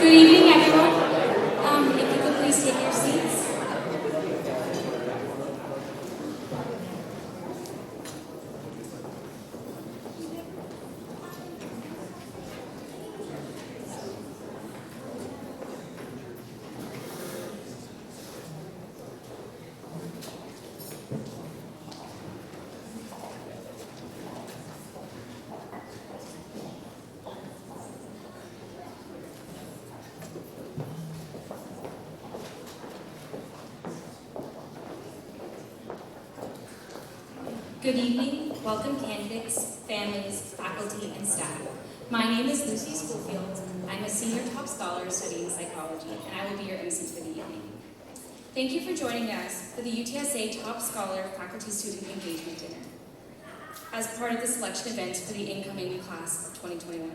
Good evening, everyone. If you could please take your seats. Good evening. Welcome candidates, families, faculty, and staff. My name is Lucy Schoolfield. I'm a senior top scholar studying psychology, and I will be your MC for the evening. Thank you for joining us for the UTSA Top Scholar Faculty Student Engagement Dinner as part of the selection event for the incoming class of 2021.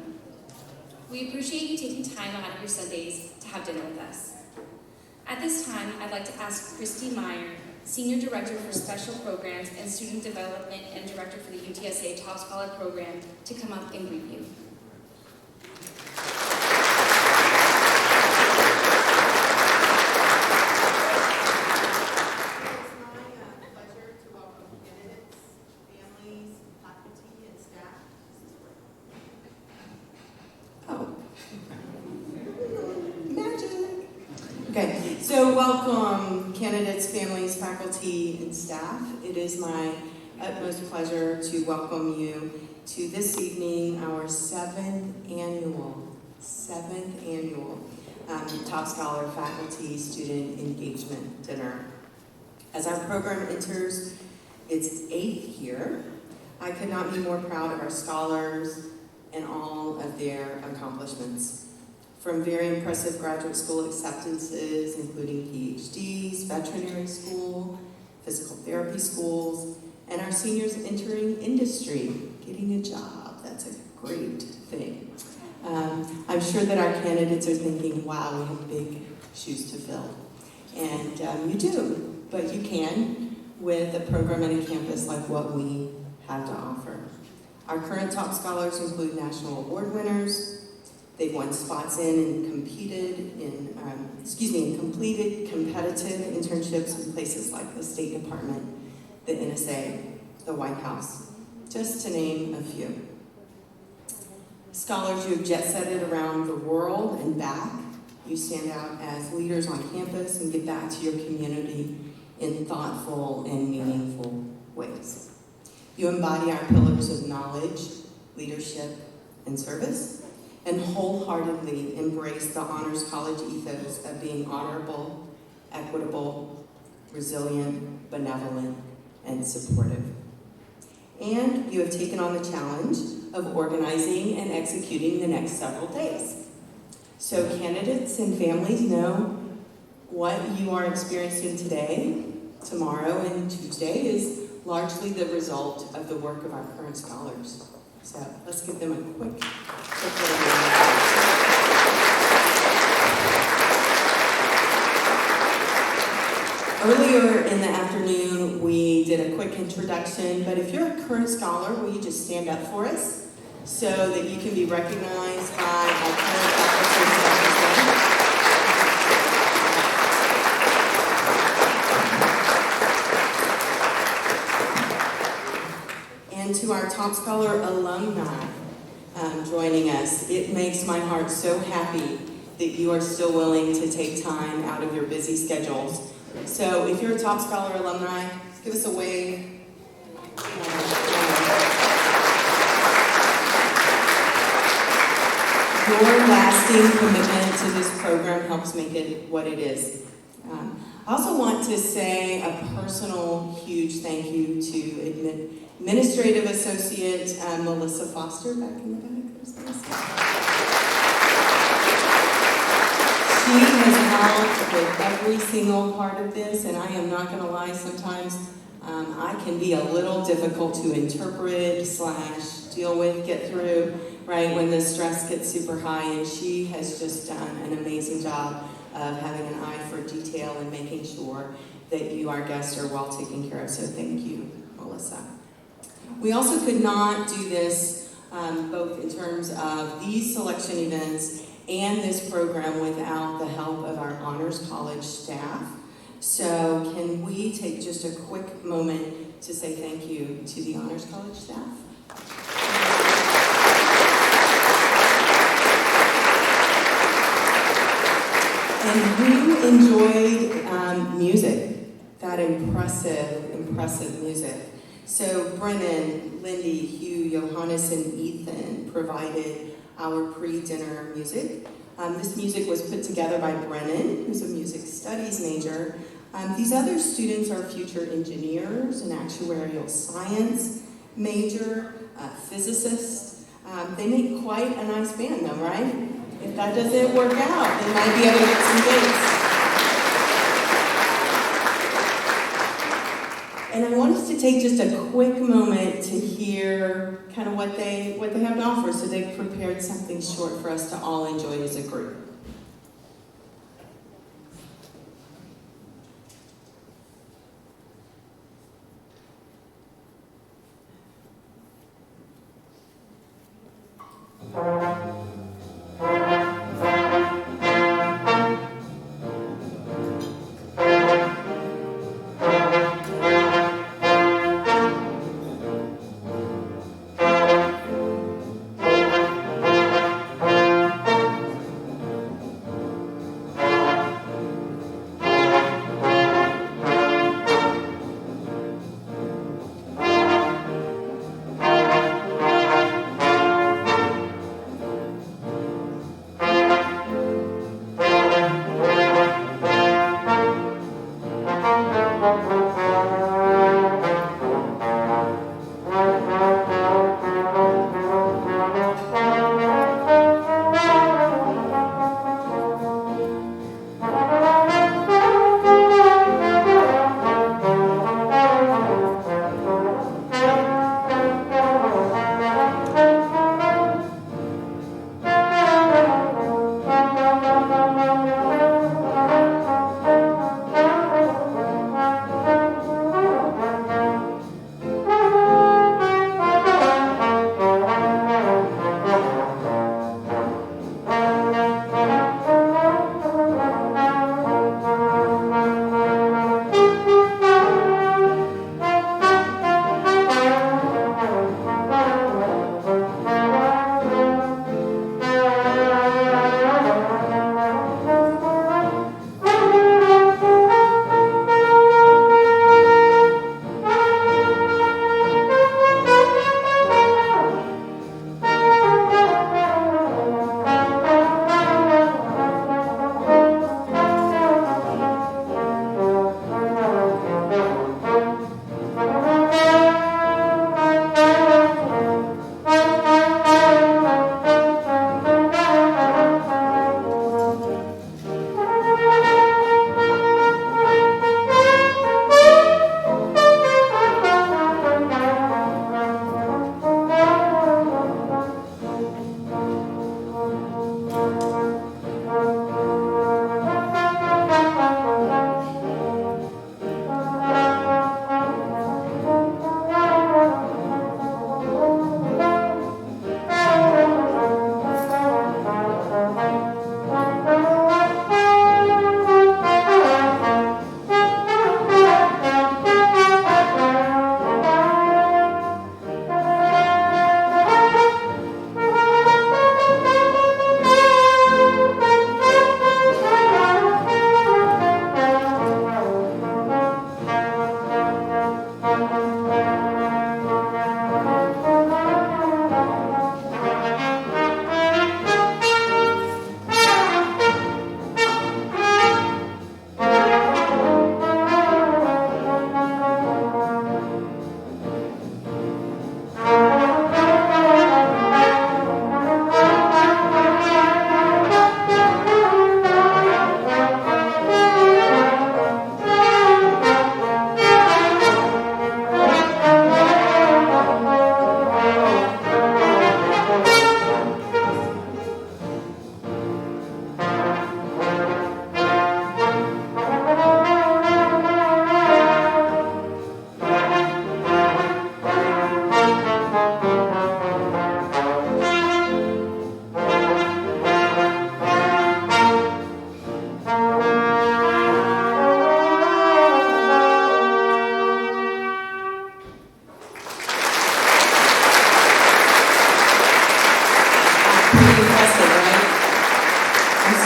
We appreciate you taking time out of your Sundays to have dinner with us. At this time, I'd like to ask Christy Meyer, Senior Director for Special Programs and Student Development and Director for the UTSA Top Scholar Program, to come up and greet you. Okay, so welcome candidates, families, faculty, and staff. It is my utmost pleasure to welcome you to this evening, our seventh annual Top Scholar Faculty Student Engagement Dinner. As our program enters its 8th year, I could not be more proud of our scholars and all of their accomplishments. From very impressive graduate school acceptances, including PhDs, veterinary school, physical therapy schools, and our seniors entering industry, getting a job. That's a great thing. I'm sure that our candidates are thinking, wow, we have big shoes to fill. And you do, but you can with a program and a campus like what we have to offer. Our current top scholars include national award winners. They've won spots in and completed competitive internships in places like the State Department, the NSA, the White House, just to name a few. Scholars who have jet-setted around the world and back, you stand out as leaders on campus and give back to your community in thoughtful and meaningful ways. You embody our pillars of knowledge, leadership, and service, and wholeheartedly embrace the Honors College ethos of being honorable, equitable, resilient, benevolent, and supportive. And you have taken on the challenge of organizing and executing the next several days. So candidates and families know what you are experiencing today, tomorrow, and Tuesday is largely the result of the work of our current scholars. So let's give them a quick Earlier in the afternoon, we did a quick introduction, but if you're a current scholar, will you just stand up for us so that you can be recognized by our current faculty and staff? And to our Top Scholar alumni joining us, it makes my heart so happy that you are still willing to take time out of your busy schedules. So if you're a Top Scholar alumni, give us a wave. Your lasting commitment to this program helps make it what it is. I also want to say a personal huge thank you to Administrative Associate Melissa Foster back in the back. She has helped with every single part of this, and I am not going to lie, sometimes I can be a little difficult to interpret / deal with, get through, right, when the stress gets super high, and she has just done an amazing job of having an eye for detail and making sure that you, our guests, are well taken care of. So thank you, Melissa. We also could not do this both in terms of these selection events and this program without the help of our Honors College staff. So can we take just a quick moment to say thank you to the Honors College staff? And who enjoyed music, that impressive music? So Brennan, Lindy, Hugh, Johannes, and Ethan provided our pre-dinner music. This music was put together by Brennan, who's a music studies major. These other students are future engineers, an actuarial science major, physicists. They make quite a nice band though, right? If that doesn't work out, they might be able to get some dates. And I want us to take just a quick moment to hear kind of what they have to offer. So they've prepared something short for us to all enjoy as a group.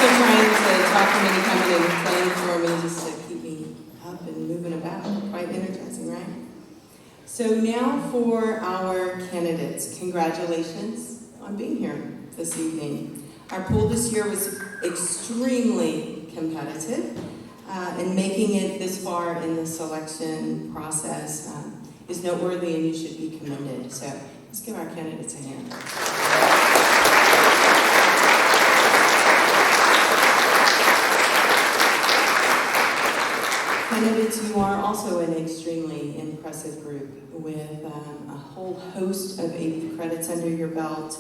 still trying to talk him into coming and playing for me just to keep me up and moving about. Quite energizing, right? So now for our candidates. Congratulations on being here this evening. Our pool this year was extremely competitive, and making it this far in the selection process is noteworthy, and you should be commended. So let's give our candidates a hand. Candidates, you are also an extremely impressive group with a whole host of AP credits under your belt.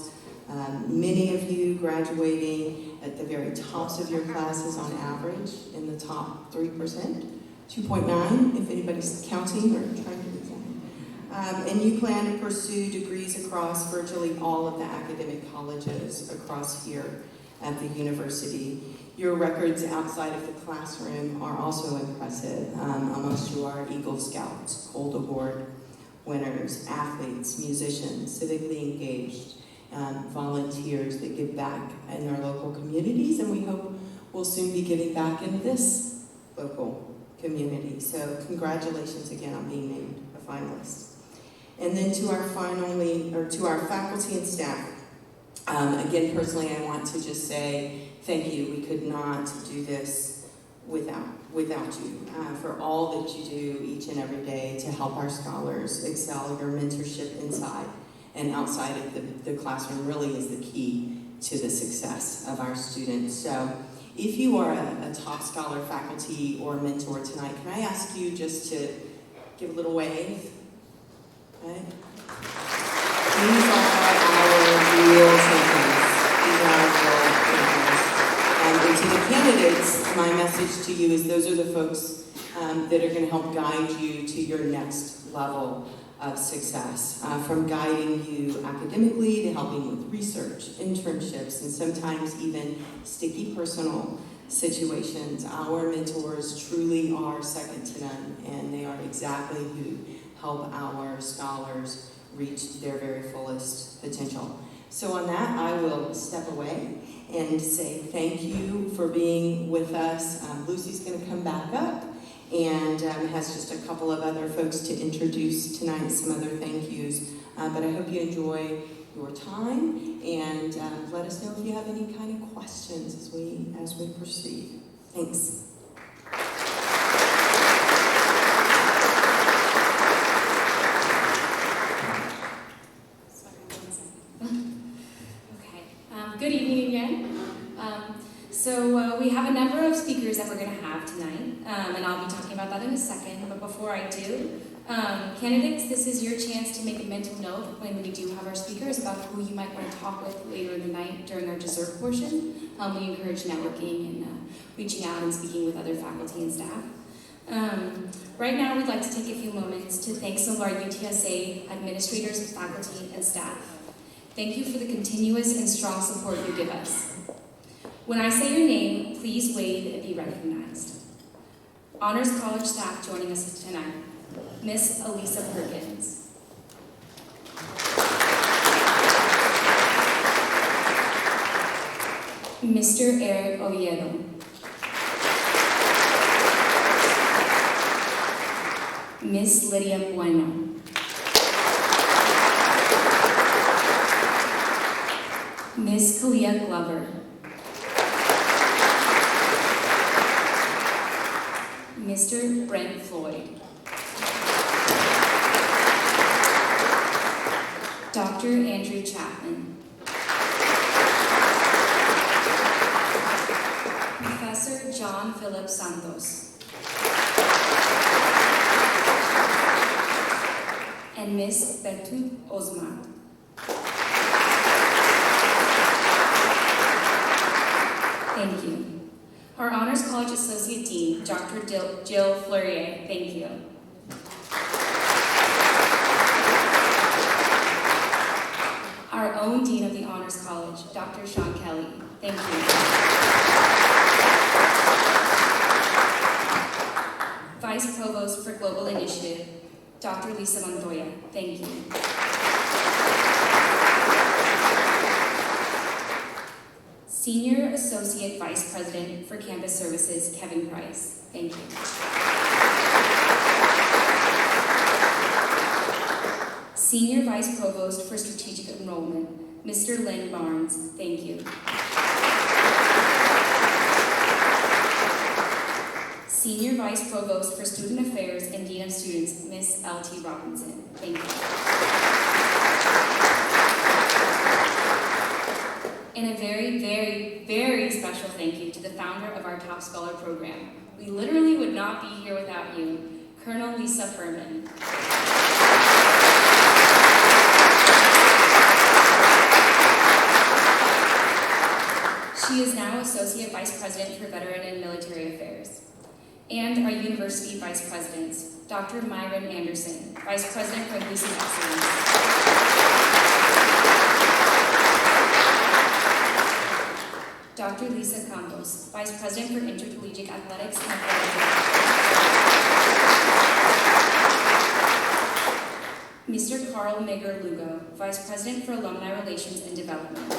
Many of you graduating at the very tops of your classes on average, in the top 3%, 2.9 if anybody's counting or trying to do that. And you plan to pursue degrees across virtually all of the academic colleges across here at the university. Your records outside of the classroom are also impressive. Amongst you are Eagle Scouts, Gold Award winners, athletes, musicians, civically engaged, volunteers that give back in their local communities, and we hope we'll soon be giving back in this local community. So congratulations again on being named a finalist. And then to our faculty and staff, again, personally, I want to just say thank you. We could not do this without you, for all that you do each and every day to help our scholars excel. Your mentorship inside and outside of the classroom really is the key to the success of our students. So if you are a top scholar, faculty, or mentor tonight, can I ask you just to give a little wave? Okay. These are our real champions. These are our real champions. And to the candidates, my message to you is those are the folks that are going to help guide you to your next level of success, from guiding you academically to helping with research, internships, and sometimes even sticky personal situations. Our mentors truly are second to none, and they are exactly who help our scholars reach their very fullest potential. So on that, I will step away and say thank you for being with us. Lucy's going to come back up and has just a couple of other folks to introduce tonight, some other thank yous. But I hope you enjoy your time, and let us know if you have any kind of questions as we proceed. Thanks. Good evening again. So we have a number of speakers that we're going to have tonight, and I'll be talking about that in a second. But before I do, candidates, this is your chance to make a mental note when we do have our speakers about who you might want to talk with later in the night during our dessert portion. We encourage networking and reaching out and speaking with other faculty and staff. Right now, we'd like to take a few moments to thank some of our UTSA administrators, faculty, and staff. Thank you for the continuous and strong support you give us. When I say your name, please wave and be recognized. Honors College staff joining us tonight, Miss Elisa Perkins. Mr. Eric Oviedo. Miss Lydia Bueno. Miss Kalia Glover. Mr. Brent Floyd. Dr. Andrew Chapman. Professor John Philip Santos. And Miss Betut Osman. Thank you. Our Honors College Associate Dean, Dr. Jill Fleurier, thank you. Our own Dean of the Honors College, Dr. Sean Kelly, thank you. Vice Provost for Global Initiative, Dr. Lisa Montoya, thank you. Senior Associate Vice President for Campus Services, Kevin Price. Thank you. Senior Vice Provost for Strategic Enrollment, Mr. Lynn Barnes. Thank you. Senior Vice Provost for Student Affairs and Dean of Students, Miss L.T. Robinson. Thank you. And a very, very, very special thank you to the founder of our Top Scholar program. We literally would not be here without you, Colonel Lisa Furman. She is now Associate Vice President for Veteran and Military Affairs. And our University Vice Presidents, Dr. Myron Anderson, Vice President for Inclusive Excellence. Dr. Lisa Campos, Vice President for Intercollegiate Athletics and Athletic. Mr. Carl Migger Lugo, Vice President for Alumni Relations and Development.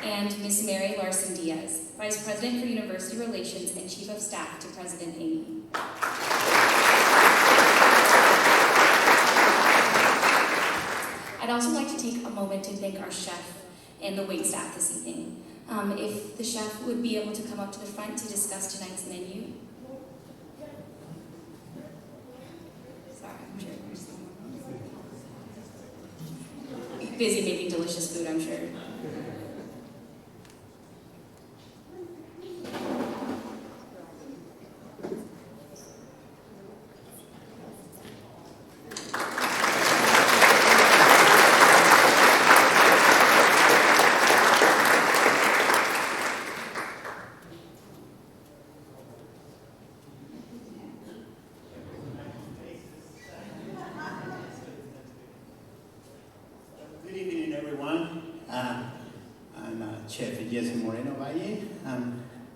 And Ms. Mary Larson Diaz, Vice President for University Relations and Chief of Staff to President Amy. I'd also like to take a moment to thank our chef and the wait staff this evening. If the chef would be able to come up to the front to discuss tonight's menu. Sorry, I'm sure there's busy making delicious food, I'm sure.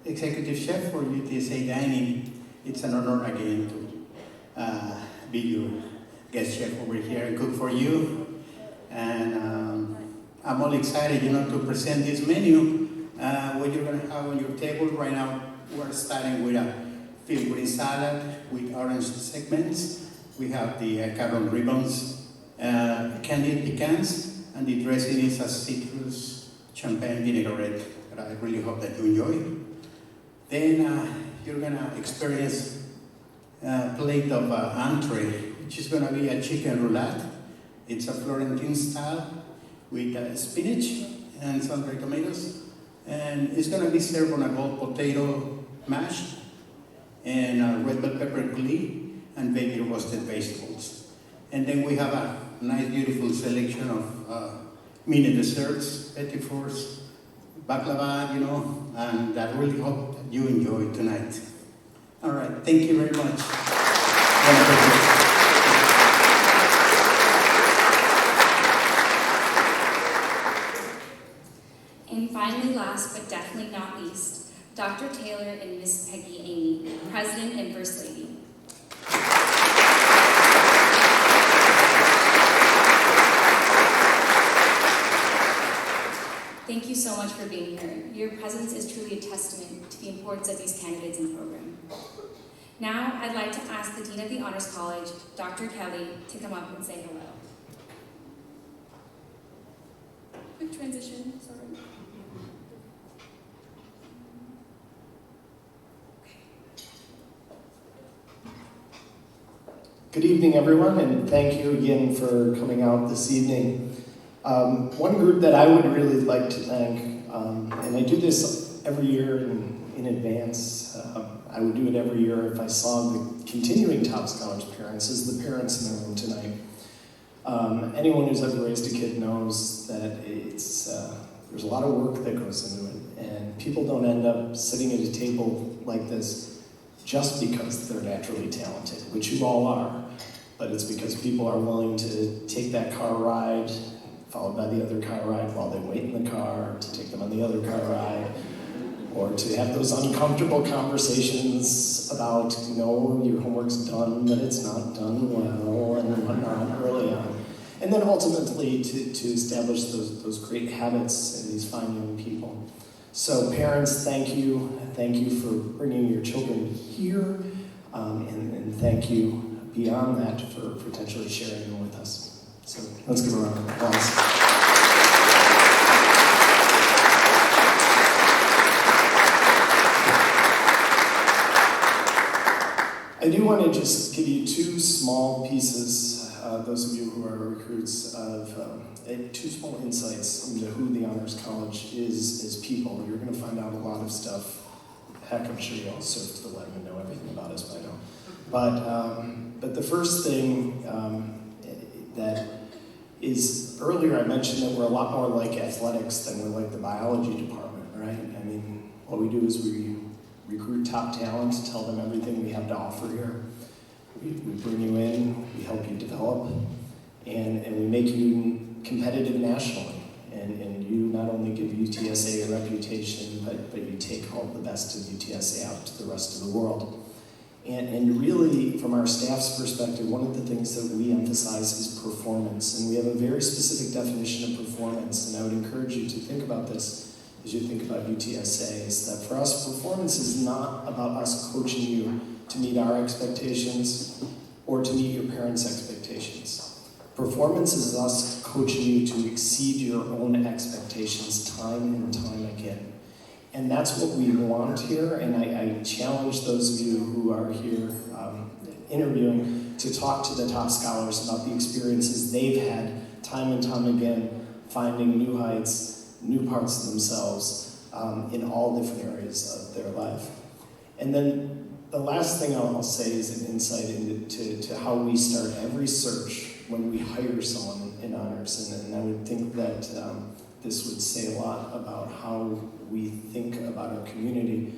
Executive Chef for UTSA Dining. It's an honor again to be your guest chef over here and cook for you. And I'm all excited, to present this menu. What you're going to have on your table right now, we're starting with a filled green salad with orange segments. We have the carbon ribbons, candied pecans, and the dressing is a citrus champagne vinaigrette that I really hope that you enjoy. Then you're gonna experience a plate of entree, which is gonna be a chicken roulade. It's a Florentine style with spinach and some red tomatoes. And it's gonna be served on a gold potato mash and red bell pepper coulis and baby roasted vegetables. And then we have a nice, beautiful selection of mini desserts, petit fours, baklava, and I really hope that you enjoy tonight. All right, thank you very much. And finally, last but definitely not least, Dr. Taylor and Miss Peggy Amy, President and First Lady. Thank you so much for being here. Your presence is truly a testament to the importance of these candidates and program. Now, I'd like to ask the Dean of the Honors College, Dr. Kelly, to come up and say hello. Quick transition, sorry. Good evening, everyone, and thank you again for coming out this evening. One group that I would really like to thank, and I do this every year in advance, I would do it every year if I saw the continuing Top Scholars parents, is the parents in the room tonight. Anyone who's ever raised a kid knows that there's a lot of work that goes into it, and people don't end up sitting at a table like this just because they're naturally talented, which you all are, but it's because people are willing to take that car ride, followed by the other car ride while they wait in the car, to take them on the other car ride, or to have those uncomfortable conversations about, your homework's done, but it's not done well, and whatnot early on. And then ultimately to establish those great habits in these fine young people. So parents, thank you. Thank you for bringing your children here. And thank you beyond that for potentially sharing them with us. So let's give a round of applause. I do want to just give you two small pieces, those of you who are recruits, of two small insights into who the Honors College is as people. You're going to find out a lot of stuff. Heck, I'm sure you all served the web and know everything about us by now. But the first thing that is, earlier I mentioned that we're a lot more like athletics than we're like the biology department, right? I mean, what we do is we recruit top talent, tell them everything we have to offer here. We bring you in, we help you develop, and we make you competitive nationally. And you not only give UTSA a reputation, but you take all the best of UTSA out to the rest of the world. And really, from our staff's perspective, one of the things that we emphasize is performance. And we have a very specific definition of performance. And I would encourage you to think about this as you think about UTSA, is that for us, performance is not about us coaching you to meet our expectations or to meet your parents' expectations. Performance is us coaching you to exceed your own expectations time and time again. And that's what we want here, and I challenge those of you who are here interviewing to talk to the top scholars about the experiences they've had time and time again, finding new heights, new parts of themselves in all different areas of their life. And then the last thing I'll say is an insight into how we start every search when we hire someone in honors. And I would think that this would say a lot about how we think about our community,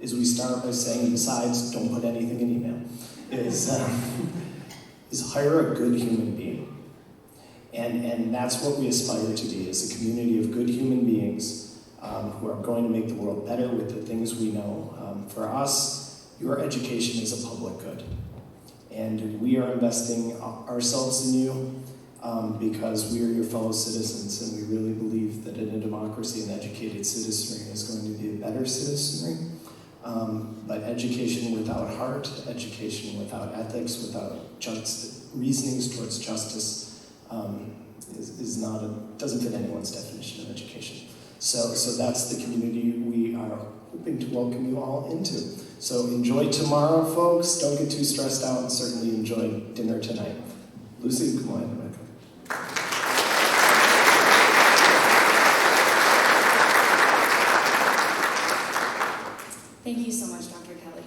is we start by saying, besides don't put anything in email, is hire a good human being. And that's what we aspire to be, is a community of good human beings who are going to make the world better with the things we know. For us, your education is a public good. And we are investing ourselves in you because we are your fellow citizens, and we really believe that in a democracy, an educated citizenry is going to be a better citizenry. But education without heart, education without ethics, without reasonings towards justice, doesn't fit anyone's definition of education. So that's the community we are hoping to welcome you all into. So enjoy tomorrow, folks. Don't get too stressed out, and certainly enjoy dinner tonight. Lucy, come on. Thank you so much, Dr. Kelly.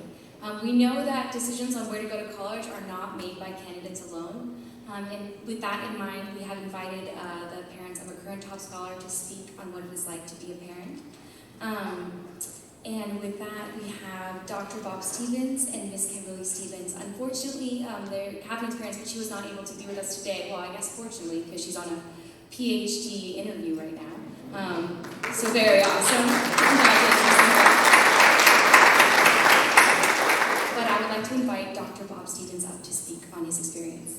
We know that decisions on where to go to college are not made by candidates alone. And with that in mind, we have invited the parents of a current top scholar to speak on what it is like to be a parent. And with that, we have Dr. Bob Stevens and Miss Kimberly Stevens. Unfortunately, they have an experience, but she was not able to be with us today. Well, I guess fortunately, because she's on a PhD interview right now. So very awesome. Congratulations. But I would like to invite Dr. Bob Stevens up to speak on his experience.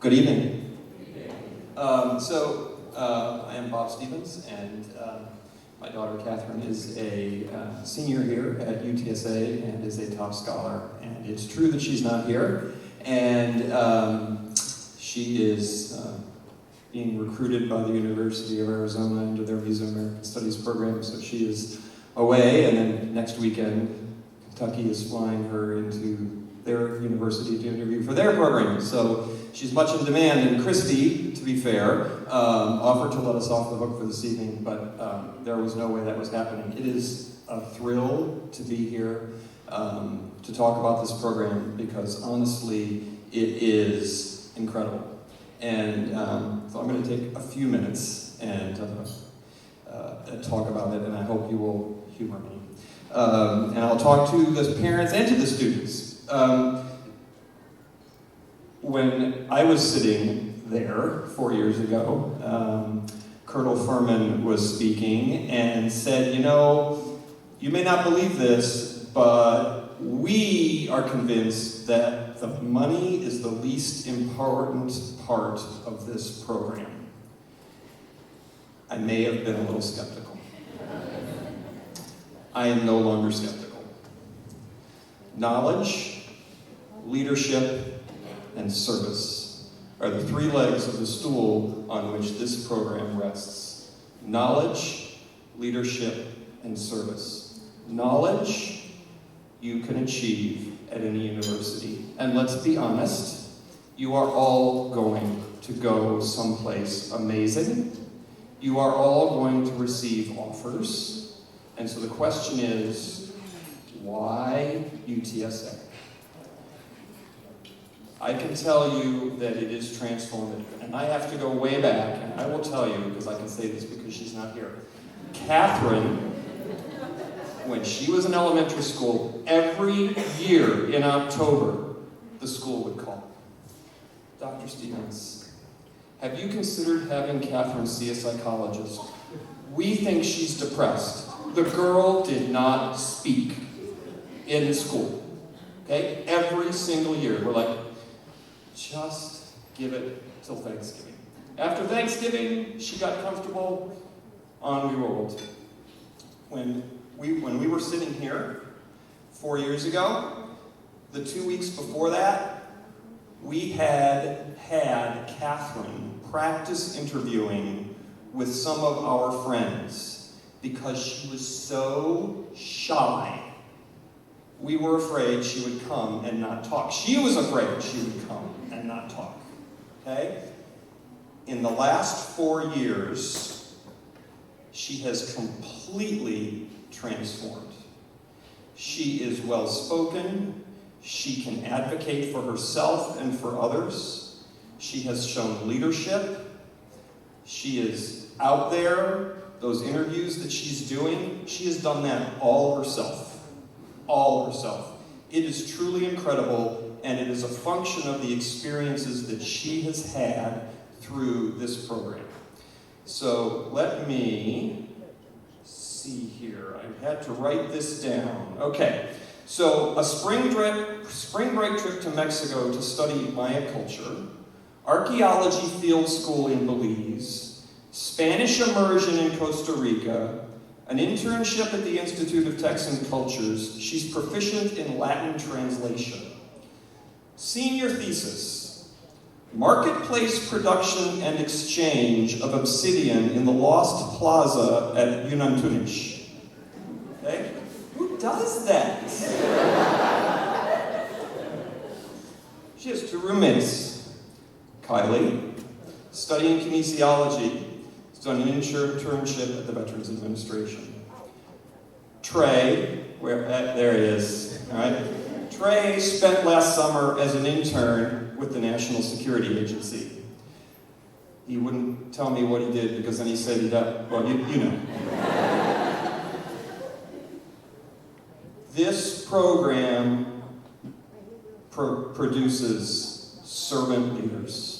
Good evening. I am Bob Stevens, and my daughter Catherine is a senior here at UTSA and is a top scholar. And it's true that she's not here, and she is being recruited by the University of Arizona into their Mesoamerican Studies program, so she is away, and then next weekend Kentucky is flying her into their university to interview for their program. So she's much in demand, and Christy, to be fair, offered to let us off the hook for this evening, but there was no way that was happening. It is a thrill to be here to talk about this program, because honestly, it is incredible. And so I'm going to take a few minutes and talk about it, and I hope you will humor me. And I'll talk to the parents and to the students. When I was sitting there 4 years ago, Colonel Furman was speaking and said, you know, you may not believe this, but we are convinced that the money is the least important part of this program. I may have been a little skeptical. I am no longer skeptical. Knowledge, leadership, and service are the three legs of the stool on which this program rests. Knowledge, leadership, and service. Knowledge you can achieve at any university. And let's be honest, you are all going to go someplace amazing. You are all going to receive offers. And so the question is, why UTSA? I can tell you that it is transformative. And I have to go way back, and I will tell you, because I can say this because she's not here. Catherine, when she was in elementary school, every year in October, the school would call. Dr. Stevens, have you considered having Catherine see a psychologist? We think she's depressed. The girl did not speak in school. Okay? Every single year. We're like, just give it till Thanksgiving. After Thanksgiving, she got comfortable, on we rolled. When we were sitting here 4 years ago, the 2 weeks before that, we had Catherine practice interviewing with some of our friends because she was so shy. We were afraid she would come and not talk. She was afraid she would come and not talk. Okay? In the last 4 years, she has completely transformed. She is well-spoken. She can advocate for herself and for others. She has shown leadership. She is out there. Those interviews that she's doing, she has done that all herself. All herself. It is truly incredible, and it is a function of the experiences that she has had through this program. So let me see here. I had to write this down. Okay, so a spring break trip to Mexico to study Maya culture, archaeology field school in Belize, Spanish immersion in Costa Rica, an internship at the Institute of Texan Cultures. She's proficient in Latin translation. Senior thesis, marketplace production and exchange of obsidian in the Lost Plaza at Unantunich. Okay? Who does that? She has 2 roommates. Kylie, studying kinesiology, has done an internship at the Veterans Administration. Trey, there he is, all right? Trey spent last summer as an intern with the National Security Agency. He wouldn't tell me what he did because then he said he'd have, well, you know. This program produces servant leaders.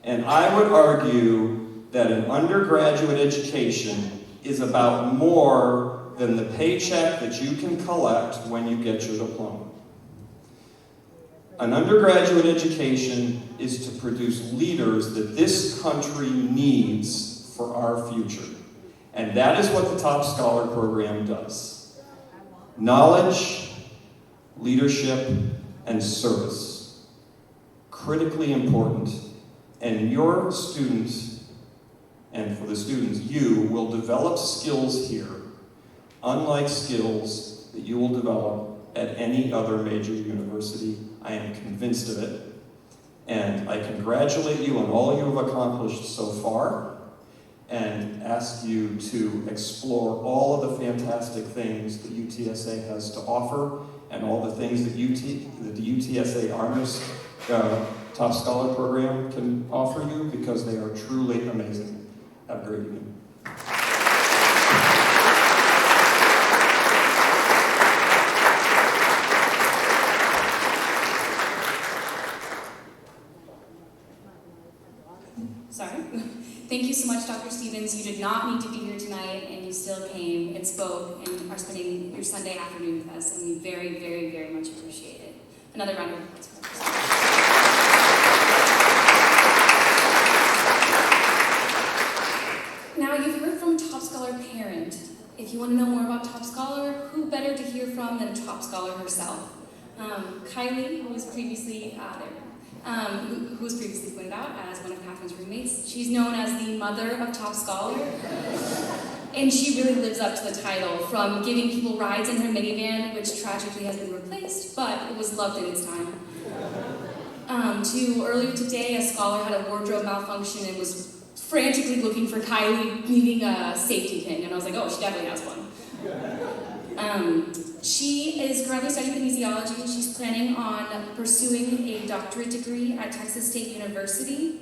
And I would argue that an undergraduate education is about more than the paycheck that you can collect when you get your diploma. An undergraduate education is to produce leaders that this country needs for our future. And that is what the Top Scholar program does. Knowledge, leadership, and service. Critically important. And your students, and for the students, you will develop skills here, unlike skills that you will develop at any other major university. I am convinced of it. And I congratulate you on all you have accomplished so far, and ask you to explore all of the fantastic things that UTSA has to offer, and all the things that the UTSA Honors Top Scholar program can offer you, because they are truly amazing. Have a great evening. Sorry. Thank you so much, Dr. Stevens. You for spending your Sunday afternoon with us, and we very, very, very much appreciate it. Another round of applause for us. Now, you've heard from Top Scholar parent. If you want to know more about Top Scholar, who better to hear from than Top Scholar herself? Kylie, who was previously who was previously pointed out as one of Catherine's roommates. She's known as the mother of Top Scholar, and she really lives up to the title, from giving people rides in her minivan, which tragically has been replaced, but it was loved in its time, to earlier today, a scholar had a wardrobe malfunction and was frantically looking for Kylie, needing a safety pin, and I was like, oh, she definitely has one. She is currently studying kinesiology, and she's planning on pursuing a doctorate degree at Texas State University.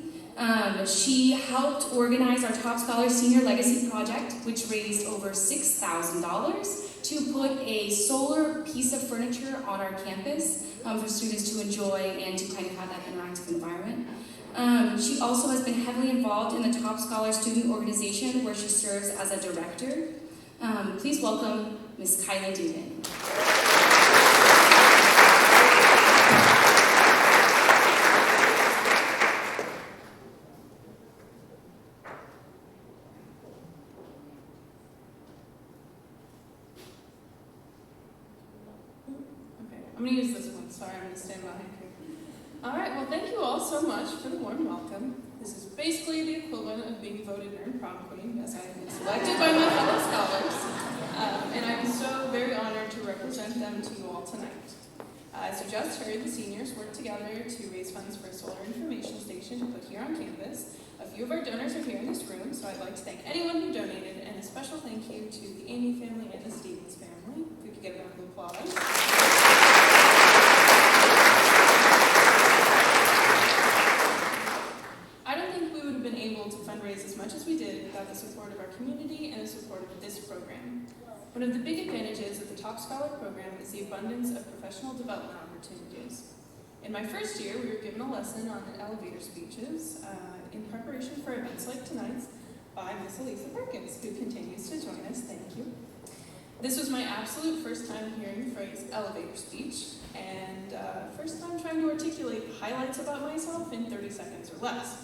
She helped organize our Top Scholar Senior Legacy Project, which raised over $6,000 to put a solar piece of furniture on our campus for students to enjoy and to kind of have that interactive environment. She also has been heavily involved in the Top Scholar Student Organization, where she serves as a director. Please welcome Ms. Kylie Dugan. I'm going to use this one. Sorry, I'm going to stand behind you. All right, well, thank you all so much for the warm welcome. This is basically the equivalent of being voted Earned Prom Queen, as I have been selected by my fellow scholars. And I'm so very honored to represent them to you all tonight. As you just heard, the seniors worked together to raise funds for a solar information station to put here on campus. A few of our donors are here in this room, so I'd like to thank anyone who donated, and a special thank you to the Amy family and the Stevens family. If we could get a round of applause. I don't think we would have been able to fundraise as much as we did without the support of our community and the support of this program. One of the big advantages of the Top Scholar program is the abundance of professional development opportunities. In my first year, we were given a lesson on elevator speeches in preparation for events like tonight's by Miss Elisa Perkins, who continues to join us. Thank you. This was my absolute first time hearing the phrase elevator speech, and first time trying to articulate highlights about myself in 30 seconds or less.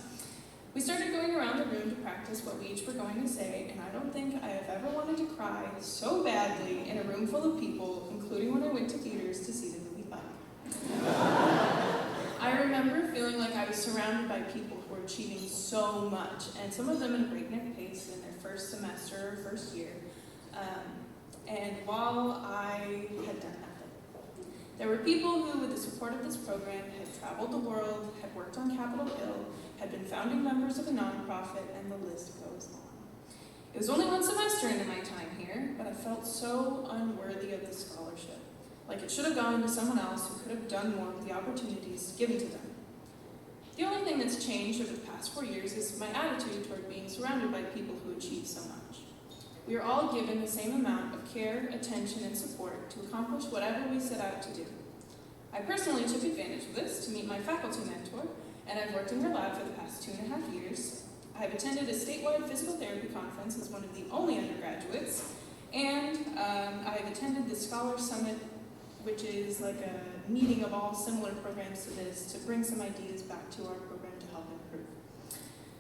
We started going around the room to practice what we each were going to say, and I don't think I have ever wanted to cry so badly in a room full of people, including when I went to theaters to see the movie Up. I remember feeling like I was surrounded by people who were achieving so much, and some of them at a breakneck pace in their first semester or first year. And while I had done nothing, there were people who, with the support of this program, had traveled the world, had worked on Capitol Hill, had been founding members of a nonprofit, and the list goes on. It was only one semester into my time here, but I felt so unworthy of the scholarship, like it should have gone to someone else who could have done more with the opportunities given to them. The only thing that's changed over the past 4 years is my attitude toward being surrounded by people who achieve so much. We are all given the same amount of care, attention, and support to accomplish whatever we set out to do. I personally took advantage of this to meet my faculty mentor, and I've worked in her lab for the past 2.5 years. I have attended a statewide physical therapy conference as one of the only undergraduates, and I have attended the Scholar Summit, which is like a meeting of all similar programs to this to bring some ideas back to our program to help improve.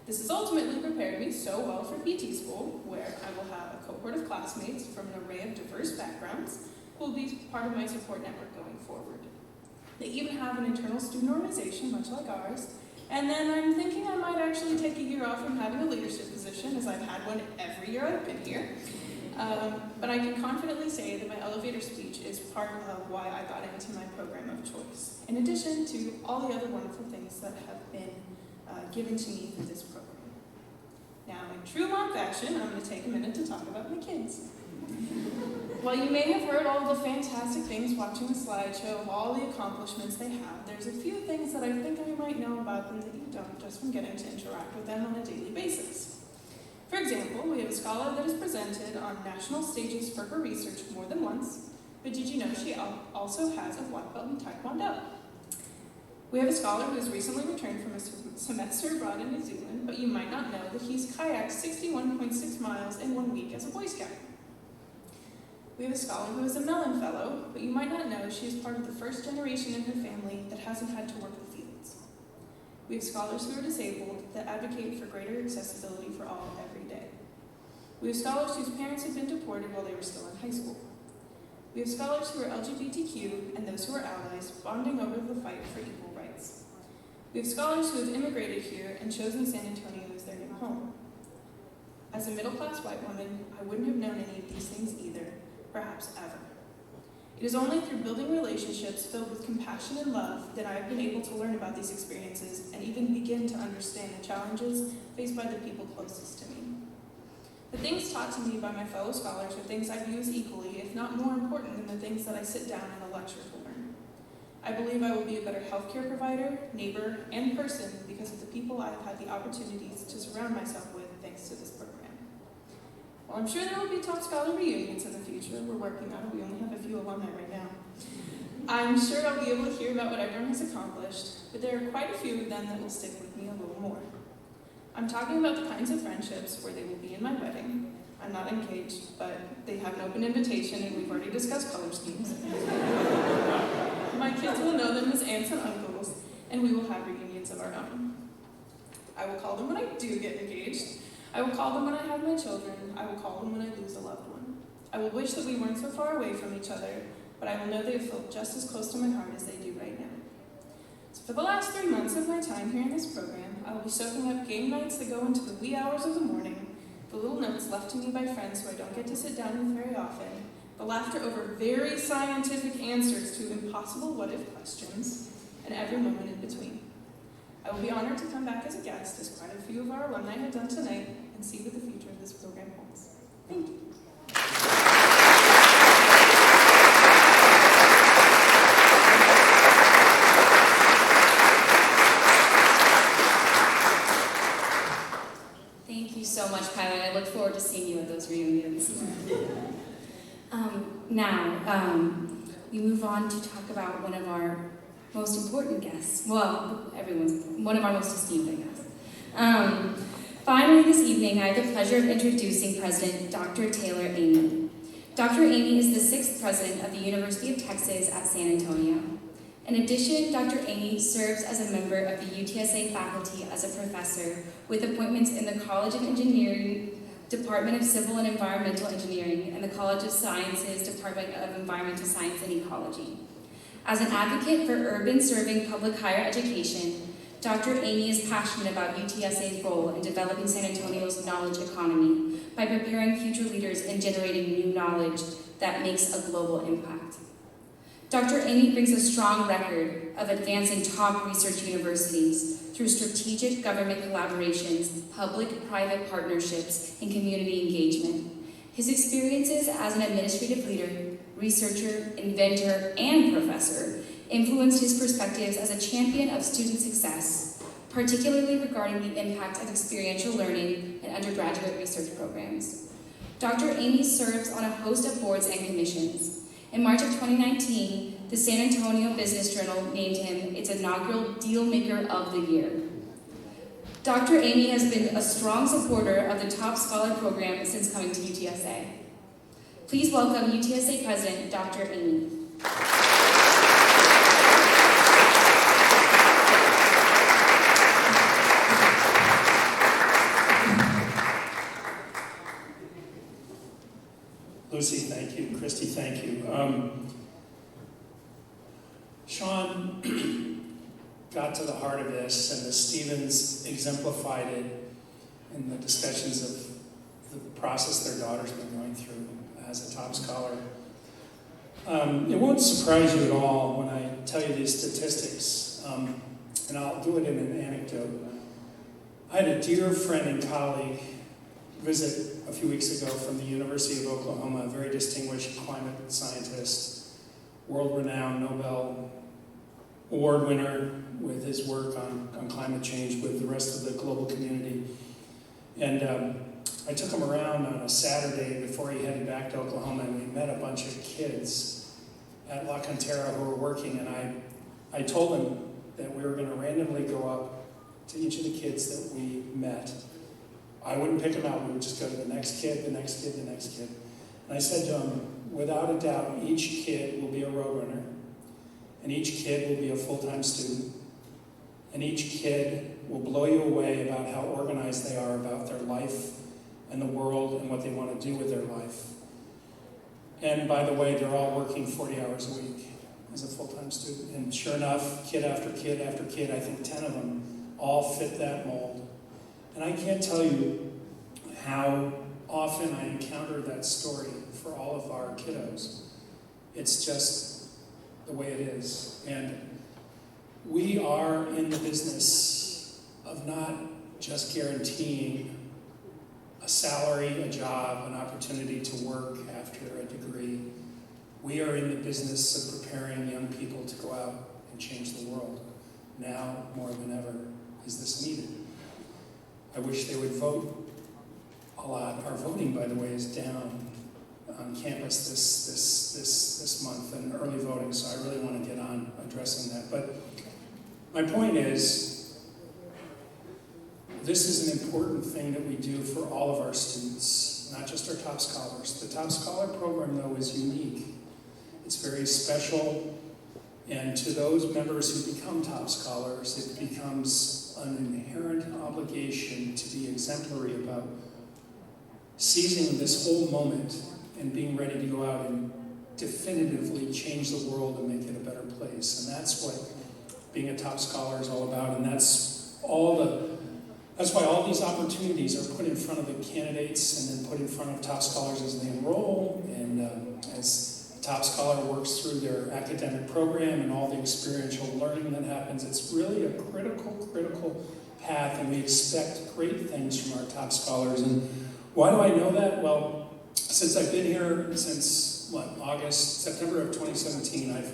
This has ultimately prepared me so well for PT school, where I will have a cohort of classmates from an array of diverse backgrounds who will be part of my support network going forward. They even have an internal student organization, much like ours, and then I'm thinking I might actually take a year off from having a leadership position, as I've had one every year I've been here. But I can confidently say that my elevator speech is part of why I got into my program of choice, in addition to all the other wonderful things that have been given to me through this program. Now, in true mom fashion, I'm going to take a minute to talk about my kids. While you may have heard all the fantastic things watching the slideshow of all the accomplishments they have, there's a few things that I think I might know about them that you don't, just from getting to interact with them on a daily basis. For example, we have a scholar that is presented on national stages for her research more than once, but did you know she also has a black belt in Taekwondo? We have a scholar who has recently returned from a semester abroad in New Zealand, but you might not know that he's kayaked 61.6 miles in 1 week as a Boy Scout. We have a scholar who is a Mellon Fellow, but you might not know she is part of the first generation in her family that hasn't had to work the fields. We have scholars who are disabled that advocate for greater accessibility for all every day. We have scholars whose parents have been deported while they were still in high school. We have scholars who are LGBTQ and those who are allies bonding over the fight for equal rights. We have scholars who have immigrated here and chosen San Antonio as their new home. As a middle-class white woman, I wouldn't have known any of these things either, perhaps ever. It is only through building relationships filled with compassion and love that I have been able to learn about these experiences and even begin to understand the challenges faced by the people closest to me. The things taught to me by my fellow scholars are things I view as equally, if not more important than the things that I sit down in a lecture to learn. I believe I will be a better healthcare provider, neighbor, and person because of the people I have had the opportunities to surround myself with thanks to this program. While I'm sure there will be top scholar reunions in the future, we're working on it, we only have a few alumni right now. I'm sure I'll be able to hear about what everyone has accomplished, but there are quite a few of them that will stick with me a little more. I'm talking about the kinds of friendships where they will be in my wedding. I'm not engaged, but they have an open invitation and we've already discussed color schemes. My kids will know them as aunts and uncles, and we will have reunions of our own. I will call them when I do get engaged. I will call them when I have my children. I will call them when I lose a loved one. I will wish that we weren't so far away from each other, but I will know they feel just as close to my heart as they do right now. So for the last 3 months of my time here in this program, I will be soaking up game nights that go into the wee hours of the morning, the little notes left to me by friends who I don't get to sit down with very often, the laughter over very scientific answers to impossible what-if questions, and every moment in between. I will be honored to come back as a guest, as quite a few of our alumni have done tonight, and see what the future of this program holds. Thank you. Thank you so much, Kylie. I look forward to seeing you at those reunions. We move on to talk about one of our most important guests. Well, one of our most esteemed, I guess. Finally, this evening, I have the pleasure of introducing President Dr. Taylor Amy. Dr. Amy is the 6th president of the University of Texas at San Antonio. In addition, Dr. Amy serves as a member of the UTSA faculty as a professor with appointments in the College of Engineering, Department of Civil and Environmental Engineering, and the College of Sciences, Department of Environmental Science and Ecology. As an advocate for urban serving public higher education, Dr. Amy is passionate about UTSA's role in developing San Antonio's knowledge economy by preparing future leaders and generating new knowledge that makes a global impact. Dr. Amy brings a strong record of advancing top research universities through strategic government collaborations, public-private partnerships, and community engagement. His experiences as an administrative leader, researcher, inventor, and professor influenced his perspectives as a champion of student success, particularly regarding the impact of experiential learning in undergraduate research programs. Dr. Amy serves on a host of boards and commissions. In March of 2019, the San Antonio Business Journal named him its inaugural Deal Maker of the Year. Dr. Amy has been a strong supporter of the Top Scholar program since coming to UTSA. Please welcome UTSA President Dr. Amy. Lucy, thank you. Christy, thank you. Sean got to the heart of this, and the Stevens exemplified it in the discussions of the process their daughter's been going through as a top scholar. It won't surprise you at all when I tell you these statistics, and I'll do it in an anecdote. I had a dear friend and colleague visit a few weeks ago from the University of Oklahoma, a very distinguished climate scientist, world-renowned Nobel Award winner with his work on climate change with the rest of the global community. And I took him around on a Saturday before he headed back to Oklahoma, and we met a bunch of kids at La Cantera who were working, and I told him that we were going to randomly go up to each of the kids that we met. I wouldn't pick them out. We would just go to the next kid, the next kid, the next kid. And I said to him, without a doubt, each kid will be a Roadrunner, and each kid will be a full-time student, and each kid will blow you away about how organized they are about their life and the world and what they want to do with their life. And by the way, they're all working 40 hours a week as a full-time student. And sure enough, kid after kid after kid, I think 10 of them, all fit that mold. And I can't tell you how often I encounter that story for all of our kiddos. It's just the way it is. And we are in the business of not just guaranteeing a salary, a job, an opportunity to work after a degree. We are in the business of preparing young people to go out and change the world. Now, more than ever, is this needed. I wish they would vote a lot. Our voting, by the way, is down on campus this month, and early voting, so I really want to get on addressing that. But my point is, this is an important thing that we do for all of our students, not just our top scholars. The top scholar program, though, is unique. It's very special, and to those members who become top scholars, it becomes an inherent obligation to be exemplary about seizing this whole moment and being ready to go out and definitively change the world and make it a better place. And that's what being a top scholar is all about, and that's why all these opportunities are put in front of the candidates and then put in front of top scholars as they enroll, and as a top scholar works through their academic program and all the experiential learning that happens. It's really a critical path, and we expect great things from our top scholars. And why do I know that? Well, since I've been here since, September of 2017, I've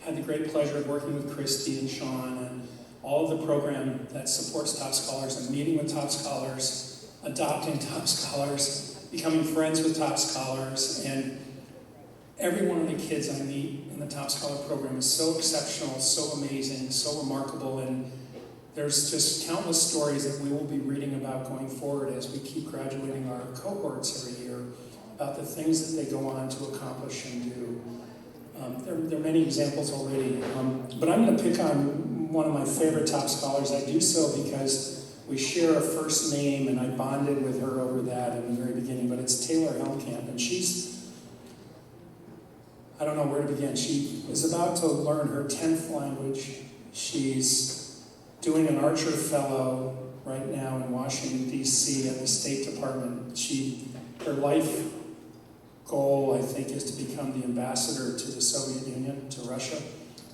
had the great pleasure of working with Christy and Sean and all of the program that supports top scholars and meeting with top scholars, adopting top scholars, becoming friends with top scholars, and every one of the kids I meet in the top scholar program is so exceptional, so amazing, so remarkable, and there's just countless stories that we will be reading about going forward as we keep graduating our cohorts every year about the things that they go on to accomplish and do. There are many examples already, but I'm going to pick on one of my favorite top scholars. I do so because we share a first name, and I bonded with her over that in the very beginning, but it's Taylor Helmkamp, and I don't know where to begin. She is about to learn her 10th language. She's doing an Archer Fellow right now in Washington, D.C. at the State Department. Her life goal, I think, is to become the ambassador to the Soviet Union, to Russia,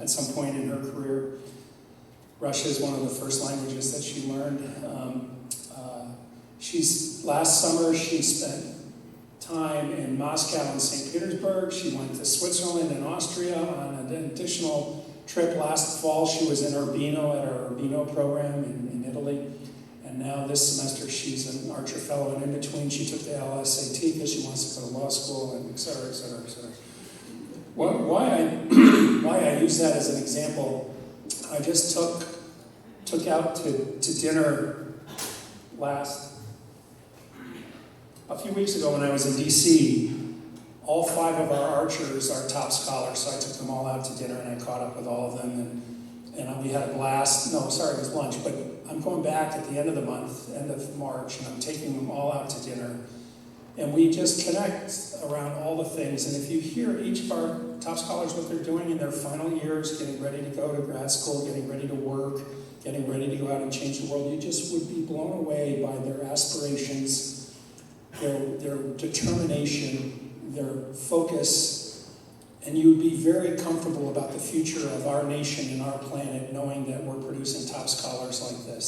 at some point in her career. Russian is one of the first languages that she learned. Last summer, she spent time in Moscow and St. Petersburg. She went to Switzerland and Austria on an additional trip. Last fall, she was in Urbino at our Urbino program in Italy. And now this semester, she's an Archer Fellow. And in between, she took the LSAT because she wants to go to law school, and et cetera, et cetera, et cetera. Why I use that as an example, I just took out to dinner a few weeks ago when I was in D.C. All 5 of our archers are top scholars, so I took them all out to dinner, and I caught up with all of them, and we had a blast. No, sorry, it was lunch, but I'm going back at the end of the month, end of March, and I'm taking them all out to dinner. And we just connect around all the things. And if you hear each of our top scholars, what they're doing in their final years, getting ready to go to grad school, getting ready to work, getting ready to go out and change the world, you just would be blown away by their aspirations, their determination, their focus, and you would be very comfortable about the future of our nation and our planet, knowing that we're producing top scholars like this.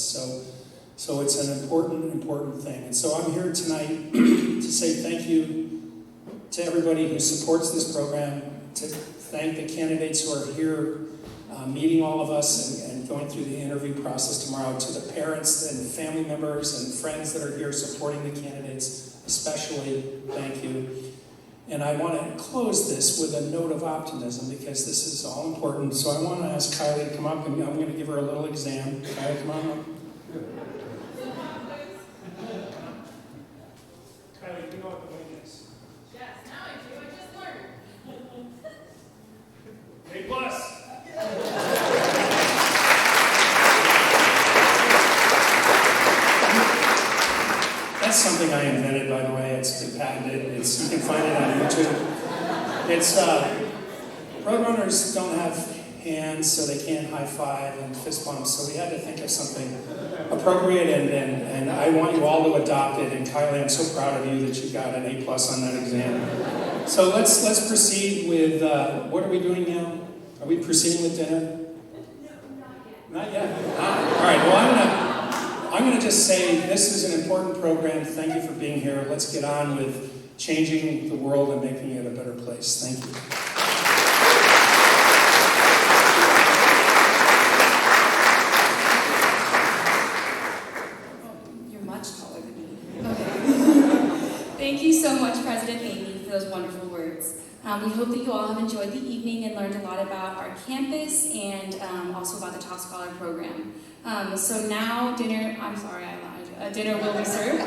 So it's an important thing. And so I'm here tonight to say thank you to everybody who supports this program, to thank the candidates who are here meeting all of us and going through the interview process tomorrow, to the parents and family members and friends that are here supporting the candidates, especially thank you. And I want to close this with a note of optimism, because this is all important. So I want to ask Kylie to come up, and I'm going to give her a little exam. Kylie, come on up. Kylie, you know what the wing is? Yes, now I do. I just learned. It's, Roadrunners don't have hands, so they can't high five and fist bump, so we had to think of something appropriate, and I want you all to adopt it. And Kylie, I'm so proud of you that you got an A+ on that exam. So let's proceed with, what are we doing now? Are we proceeding with dinner? Not yet. All right, well, I'm gonna just say this is an important program. Thank you for being here. Let's get on with changing the world and making it a better place. Thank you. You're much taller than me. Okay. Thank you so much, President Amy, for those wonderful words. We hope that you all have enjoyed the evening and learned a lot about our campus and also about the Top Scholar program. So now dinner, I'm sorry, I lied. Dinner will be served.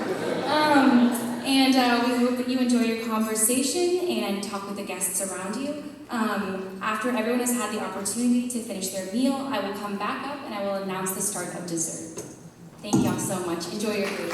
And we hope that you enjoy your conversation and talk with the guests around you. After everyone has had the opportunity to finish their meal, I will come back up and I will announce the start of dessert. Thank y'all so much. Enjoy your food.